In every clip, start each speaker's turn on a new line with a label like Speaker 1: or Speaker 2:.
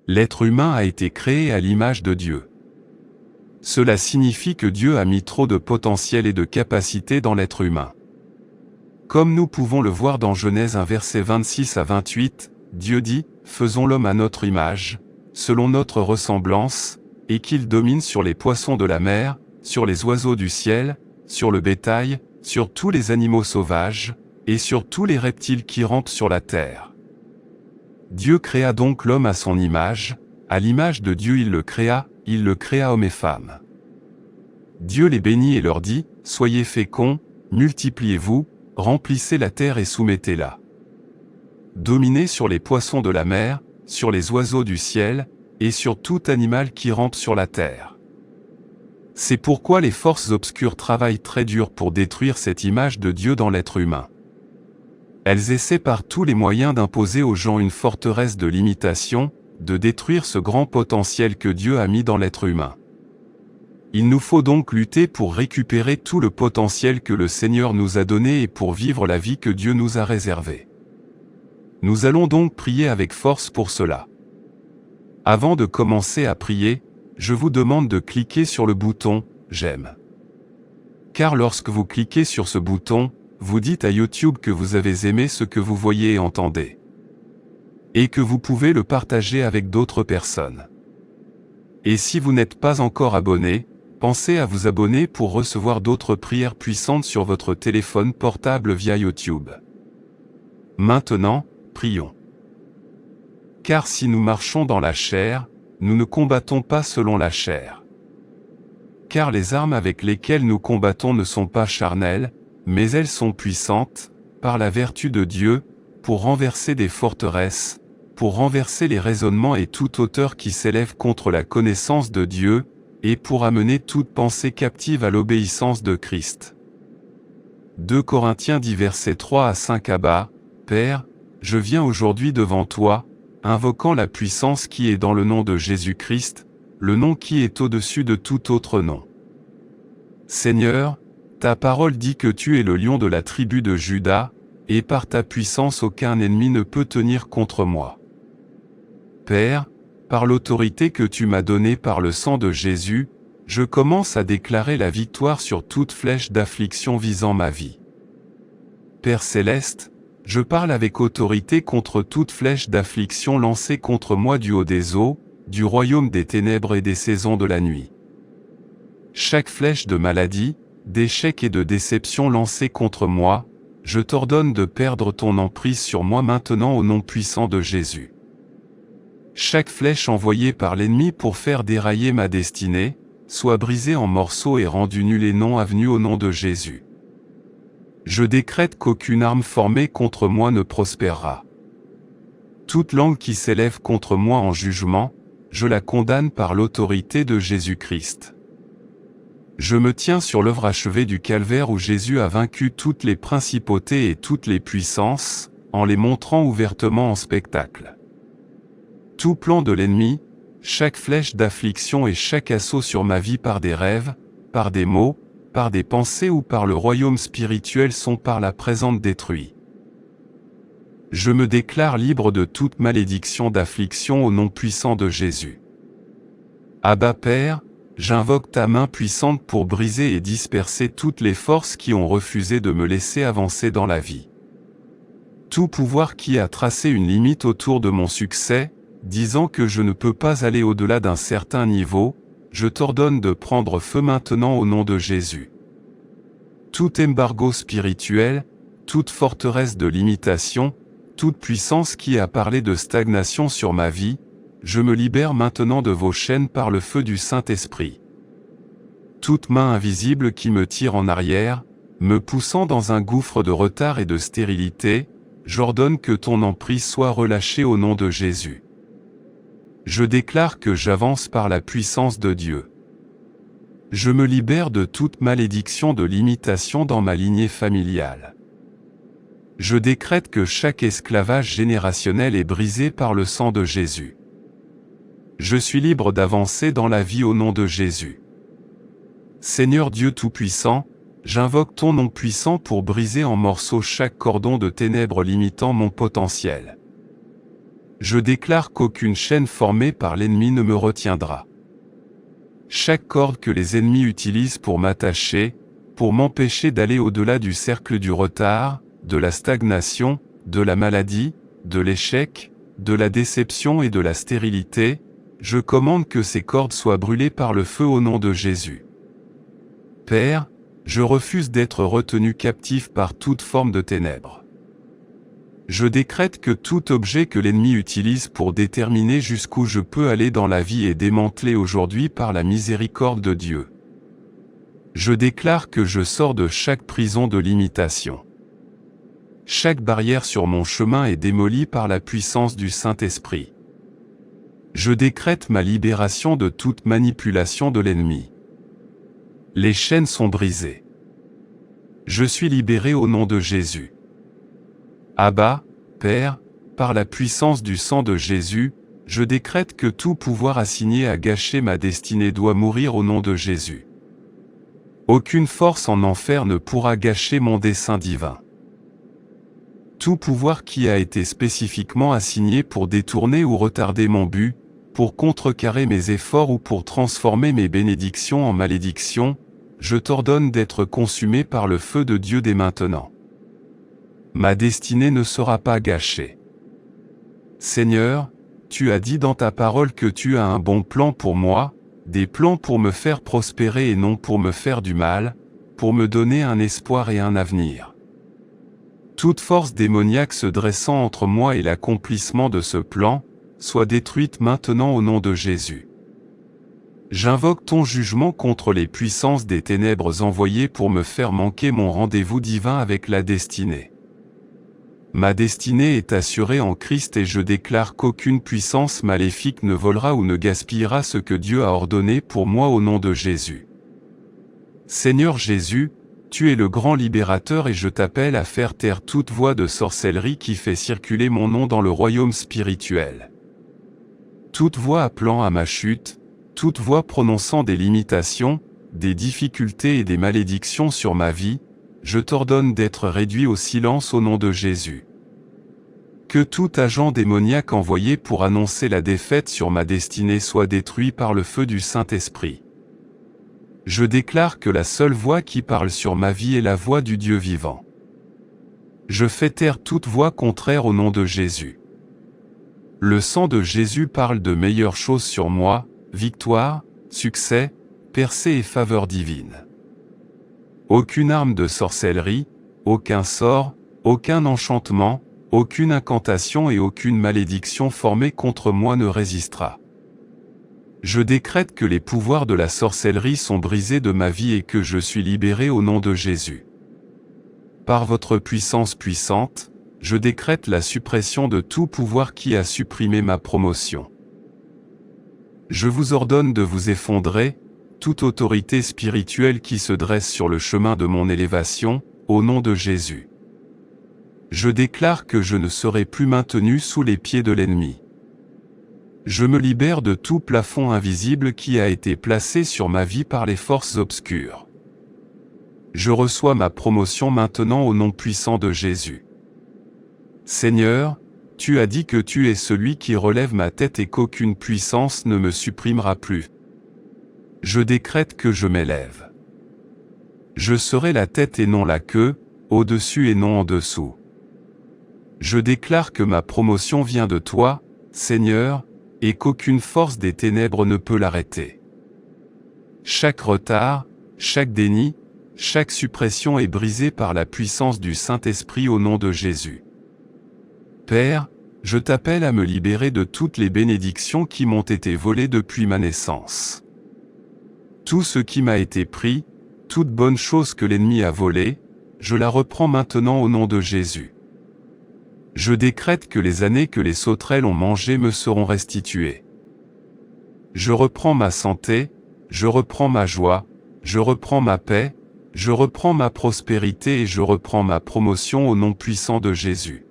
Speaker 1: L'être humain a été créé à l'image de Dieu. Cela signifie que Dieu a mis trop de potentiel et de capacité dans l'être humain. Comme nous pouvons le voir dans Genèse 1 versets 26 à 28, Dieu dit « Faisons l'homme à notre image, selon notre ressemblance, et qu'il domine sur les poissons de la mer, sur les oiseaux du ciel, sur le bétail, sur tous les animaux sauvages, et sur tous les reptiles qui rampent sur la terre. » Dieu créa donc l'homme à son image, à l'image de Dieu il le créa homme et femme. Dieu les bénit et leur dit, « Soyez féconds, multipliez-vous, remplissez la terre et soumettez-la. Dominez sur les poissons de la mer, sur les oiseaux du ciel, et sur tout animal qui rampe sur la terre. » C'est pourquoi les forces obscures travaillent très dur pour détruire cette image de Dieu dans l'être humain. Elles essaient par tous les moyens d'imposer aux gens une forteresse de limitation, de détruire ce grand potentiel que Dieu a mis dans l'être humain. Il nous faut donc lutter pour récupérer tout le potentiel que le Seigneur nous a donné et pour vivre la vie que Dieu nous a réservée. Nous allons donc prier avec force pour cela. Avant de commencer à prier, je vous demande de cliquer sur le bouton « J'aime ». Car lorsque vous cliquez sur ce bouton, vous dites à YouTube que vous avez aimé ce que vous voyez et entendez. Et que vous pouvez le partager avec d'autres personnes. Et si vous n'êtes pas encore abonné, pensez à vous abonner pour recevoir d'autres prières puissantes sur votre téléphone portable via YouTube. Maintenant, prions. Car si nous marchons dans la chair, nous ne combattons pas selon la chair. Car les armes avec lesquelles nous combattons ne sont pas charnelles, mais elles sont puissantes, par la vertu de Dieu, pour renverser des forteresses, pour renverser les raisonnements et toute hauteur qui s'élève contre la connaissance de Dieu, et pour amener toute pensée captive à l'obéissance de Christ. 2 Corinthiens 10 versets 3 à 5 Abba, Père, je viens aujourd'hui devant toi, invoquant la puissance qui est dans le nom de Jésus-Christ, le nom qui est au-dessus de tout autre nom. Seigneur, ta parole dit que tu es le lion de la tribu de Juda, et par ta puissance aucun ennemi ne peut tenir contre moi. Père, par l'autorité que tu m'as donnée par le sang de Jésus, je commence à déclarer la victoire sur toute flèche d'affliction visant ma vie. Père céleste, je parle avec autorité contre toute flèche d'affliction lancée contre moi du haut des eaux, du royaume des ténèbres et des saisons de la nuit. Chaque flèche de maladie, d'échec et de déception lancée contre moi, je t'ordonne de perdre ton emprise sur moi maintenant au nom puissant de Jésus. Chaque flèche envoyée par l'ennemi pour faire dérailler ma destinée, soit brisée en morceaux et rendue nulle et non avenue au nom de Jésus. Je décrète qu'aucune arme formée contre moi ne prospérera. Toute langue qui s'élève contre moi en jugement, je la condamne par l'autorité de Jésus-Christ. Je me tiens sur l'œuvre achevée du calvaire où Jésus a vaincu toutes les principautés et toutes les puissances, en les montrant ouvertement en spectacle. Tout plan de l'ennemi, chaque flèche d'affliction et chaque assaut sur ma vie par des rêves, par des mots, par des pensées ou par le royaume spirituel sont par la présente détruits. Je me déclare libre de toute malédiction d'affliction au nom puissant de Jésus. Abba Père, j'invoque ta main puissante pour briser et disperser toutes les forces qui ont refusé de me laisser avancer dans la vie. Tout pouvoir qui a tracé une limite autour de mon succès, disant que je ne peux pas aller au-delà d'un certain niveau, je t'ordonne de prendre feu maintenant au nom de Jésus. Tout embargo spirituel, toute forteresse de limitation, toute puissance qui a parlé de stagnation sur ma vie, je me libère maintenant de vos chaînes par le feu du Saint-Esprit. Toute main invisible qui me tire en arrière, me poussant dans un gouffre de retard et de stérilité, j'ordonne que ton emprise soit relâchée au nom de Jésus. Je déclare que j'avance par la puissance de Dieu. Je me libère de toute malédiction de limitation dans ma lignée familiale. Je décrète que chaque esclavage générationnel est brisé par le sang de Jésus. Je suis libre d'avancer dans la vie au nom de Jésus. Seigneur Dieu Tout-Puissant, j'invoque ton nom puissant pour briser en morceaux chaque cordon de ténèbres limitant mon potentiel. Je déclare qu'aucune chaîne formée par l'ennemi ne me retiendra. Chaque corde que les ennemis utilisent pour m'attacher, pour m'empêcher d'aller au-delà du cercle du retard, de la stagnation, de la maladie, de l'échec, de la déception et de la stérilité, je commande que ces cordes soient brûlées par le feu au nom de Jésus. Père, je refuse d'être retenu captif par toute forme de ténèbres. Je décrète que tout objet que l'ennemi utilise pour déterminer jusqu'où je peux aller dans la vie est démantelé aujourd'hui par la miséricorde de Dieu. Je déclare que je sors de chaque prison de limitation. Chaque barrière sur mon chemin est démolie par la puissance du Saint-Esprit. Je décrète ma libération de toute manipulation de l'ennemi. Les chaînes sont brisées. Je suis libéré au nom de Jésus. Abba, Père, par la puissance du sang de Jésus, je décrète que tout pouvoir assigné à gâcher ma destinée doit mourir au nom de Jésus. Aucune force en enfer ne pourra gâcher mon dessein divin. Tout pouvoir qui a été spécifiquement assigné pour détourner ou retarder mon but, pour contrecarrer mes efforts ou pour transformer mes bénédictions en malédictions, je t'ordonne d'être consumé par le feu de Dieu dès maintenant. Ma destinée ne sera pas gâchée. Seigneur, tu as dit dans ta parole que tu as un bon plan pour moi, des plans pour me faire prospérer et non pour me faire du mal, pour me donner un espoir et un avenir. Toute force démoniaque se dressant entre moi et l'accomplissement de ce plan, soit détruite maintenant au nom de Jésus. J'invoque ton jugement contre les puissances des ténèbres envoyées pour me faire manquer mon rendez-vous divin avec la destinée. Ma destinée est assurée en Christ et je déclare qu'aucune puissance maléfique ne volera ou ne gaspillera ce que Dieu a ordonné pour moi au nom de Jésus. Seigneur Jésus, tu es le grand libérateur et je t'appelle à faire taire toute voix de sorcellerie qui fait circuler mon nom dans le royaume spirituel. Toute voix appelant à ma chute, toute voix prononçant des limitations, des difficultés et des malédictions sur ma vie, je t'ordonne d'être réduit au silence au nom de Jésus. Que tout agent démoniaque envoyé pour annoncer la défaite sur ma destinée soit détruit par le feu du Saint-Esprit. Je déclare que la seule voix qui parle sur ma vie est la voix du Dieu vivant. Je fais taire toute voix contraire au nom de Jésus. Le sang de Jésus parle de meilleures choses sur moi, victoire, succès, percée et faveur divine. Aucune arme de sorcellerie, aucun sort, aucun enchantement, aucune incantation et aucune malédiction formée contre moi ne résistera. Je décrète que les pouvoirs de la sorcellerie sont brisés de ma vie et que je suis libéré au nom de Jésus. Par votre puissance puissante, je décrète la suppression de tout pouvoir qui a supprimé ma promotion. Je vous ordonne de vous effondrer, toute autorité spirituelle qui se dresse sur le chemin de mon élévation, au nom de Jésus. Je déclare que je ne serai plus maintenu sous les pieds de l'ennemi. Je me libère de tout plafond invisible qui a été placé sur ma vie par les forces obscures. Je reçois ma promotion maintenant au nom puissant de Jésus. Seigneur, tu as dit que tu es celui qui relève ma tête et qu'aucune puissance ne me supprimera plus. Je décrète que je m'élève. Je serai la tête et non la queue, au-dessus et non en dessous. Je déclare que ma promotion vient de toi, Seigneur, et qu'aucune force des ténèbres ne peut l'arrêter. Chaque retard, chaque déni, chaque suppression est brisée par la puissance du Saint-Esprit au nom de Jésus. Père, je t'appelle à me libérer de toutes les bénédictions qui m'ont été volées depuis ma naissance. Tout ce qui m'a été pris, toute bonne chose que l'ennemi a volée, je la reprends maintenant au nom de Jésus. Je décrète que les années que les sauterelles ont mangées me seront restituées. Je reprends ma santé, je reprends ma joie, je reprends ma paix, je reprends ma prospérité et je reprends ma promotion au nom puissant de Jésus.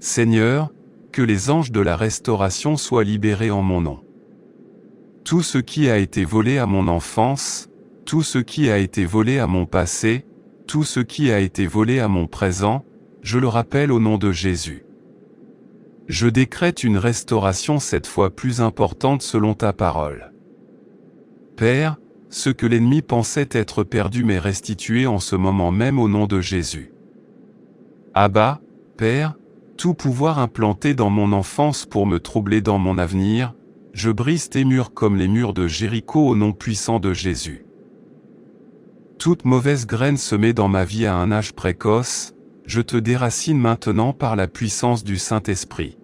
Speaker 1: Seigneur, que les anges de la restauration soient libérés en mon nom. Tout ce qui a été volé à mon enfance, tout ce qui a été volé à mon passé, tout ce qui a été volé à mon présent, je le rappelle au nom de Jésus. Je décrète une restauration 7 fois plus importante selon ta parole. Père, ce que l'ennemi pensait être perdu m'est restitué en ce moment même au nom de Jésus. Abba, Père, tout pouvoir implanté dans mon enfance pour me troubler dans mon avenir, je brise tes murs comme les murs de Jéricho au nom puissant de Jésus. Toute mauvaise graine semée dans ma vie à un âge précoce, je te déracine maintenant par la puissance du Saint-Esprit.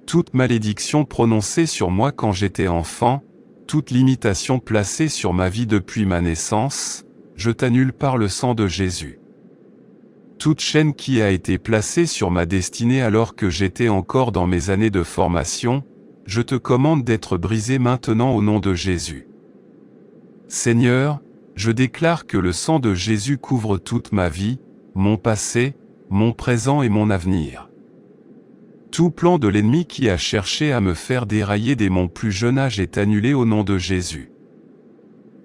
Speaker 1: Toute malédiction prononcée sur moi quand j'étais enfant, toute limitation placée sur ma vie depuis ma naissance, je t'annule par le sang de Jésus. Toute chaîne qui a été placée sur ma destinée alors que j'étais encore dans mes années de formation, je te commande d'être brisée maintenant au nom de Jésus. Seigneur, je déclare que le sang de Jésus couvre toute ma vie, mon passé, mon présent et mon avenir. Tout plan de l'ennemi qui a cherché à me faire dérailler dès mon plus jeune âge est annulé au nom de Jésus.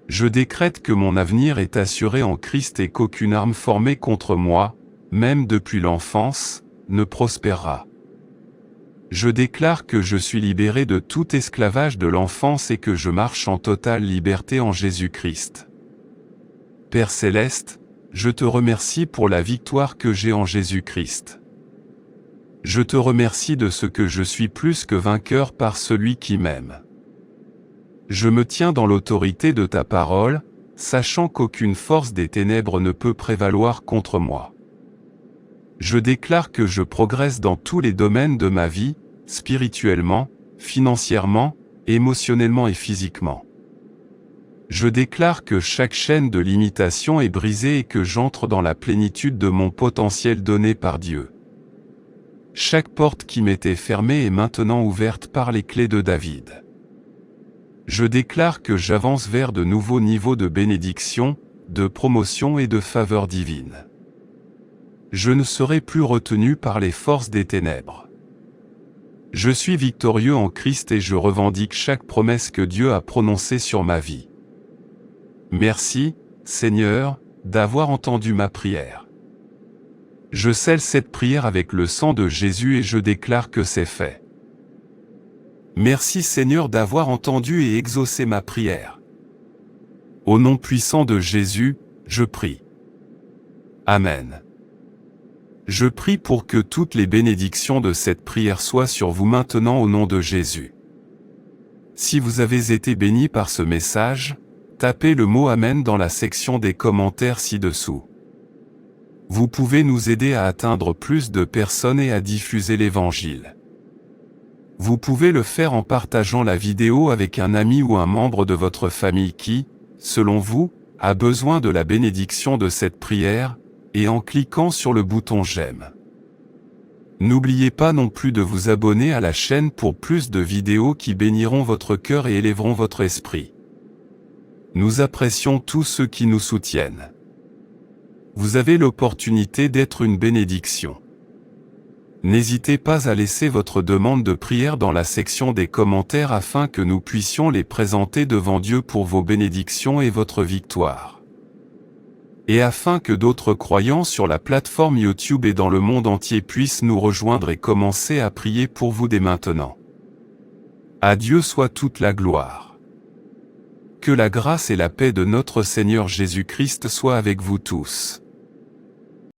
Speaker 1: Je décrète que mon avenir est assuré en Christ et qu'aucune arme formée contre moi, même depuis l'enfance, ne prospérera. Je déclare que je suis libéré de tout esclavage de l'enfance et que je marche en totale liberté en Jésus-Christ. Père Céleste, je te remercie pour la victoire que j'ai en Jésus-Christ. Je te remercie de ce que je suis plus que vainqueur par celui qui m'aime. Je me tiens dans l'autorité de ta parole, sachant qu'aucune force des ténèbres ne peut prévaloir contre moi. Je déclare que je progresse dans tous les domaines de ma vie, spirituellement, financièrement, émotionnellement et physiquement. Je déclare que chaque chaîne de limitation est brisée et que j'entre dans la plénitude de mon potentiel donné par Dieu. Chaque porte qui m'était fermée est maintenant ouverte par les clés de David. Je déclare que j'avance vers de nouveaux niveaux de bénédiction, de promotion et de faveur divine. Je ne serai plus retenu par les forces des ténèbres. Je suis victorieux en Christ et je revendique chaque promesse que Dieu a prononcée sur ma vie. Merci, Seigneur, d'avoir entendu ma prière. Je scelle cette prière avec le sang de Jésus et je déclare que c'est fait. Merci Seigneur d'avoir entendu et exaucé ma prière. Au nom puissant de Jésus, je prie. Amen. Je prie pour que toutes les bénédictions de cette prière soient sur vous maintenant au nom de Jésus. Si vous avez été béni par ce message, tapez le mot Amen dans la section des commentaires ci-dessous. Vous pouvez nous aider à atteindre plus de personnes et à diffuser l'Évangile. Vous pouvez le faire en partageant la vidéo avec un ami ou un membre de votre famille qui, selon vous, a besoin de la bénédiction de cette prière, et en cliquant sur le bouton j'aime. N'oubliez pas non plus de vous abonner à la chaîne pour plus de vidéos qui béniront votre cœur et élèveront votre esprit. Nous apprécions tous ceux qui nous soutiennent. Vous avez l'opportunité d'être une bénédiction. N'hésitez pas à laisser votre demande de prière dans la section des commentaires afin que nous puissions les présenter devant Dieu pour vos bénédictions et votre victoire. Et afin que d'autres croyants sur la plateforme YouTube et dans le monde entier puissent nous rejoindre et commencer à prier pour vous dès maintenant. À Dieu soit toute la gloire. Que la grâce et la paix de notre Seigneur Jésus-Christ soient avec vous tous.